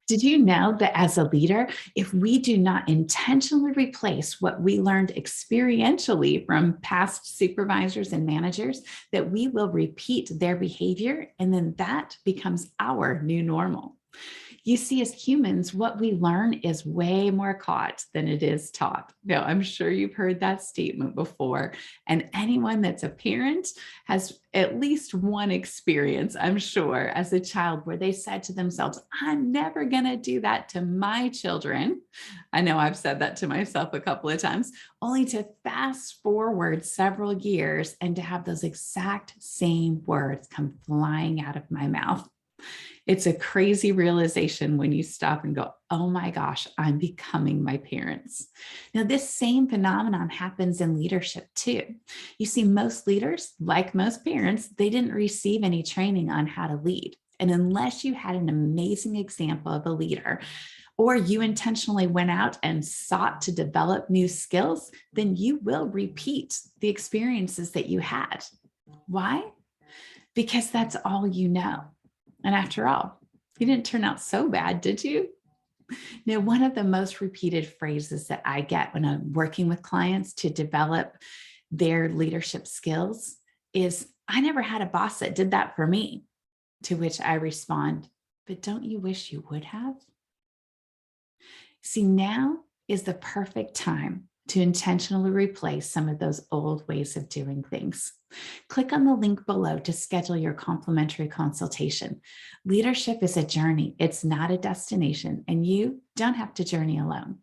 Did you know that as a leader, if we do not intentionally replace what we learned experientially from past supervisors and managers, that we will repeat their behavior, and then that becomes our new normal. You see, as humans, what we learn is way more caught than it is taught. Now, I'm sure you've heard that statement before. And anyone that's a parent has at least one experience, I'm sure, as a child where they said to themselves, I'm never going to do that to my children. I know I've said that to myself a couple of times, only to fast forward several years and to have those exact same words come flying out of my mouth. It's a crazy realization when you stop and go, oh my gosh, I'm becoming my parents. Now, this same phenomenon happens in leadership too. You see, most leaders, like most parents, they didn't receive any training on how to lead. And unless you had an amazing example of a leader, or you intentionally went out and sought to develop new skills, then you will repeat the experiences that you had. Why? Because that's all you know. And after all, you didn't turn out so bad, did you? Now, one of the most repeated phrases that I get when I'm working with clients to develop their leadership skills is, I never had a boss that did that for me. To which I respond, but don't you wish you would have? See, now is the perfect time to intentionally replace some of those old ways of doing things. Click on the link below to schedule your complimentary consultation. Leadership is a journey. It's not a destination, and you don't have to journey alone.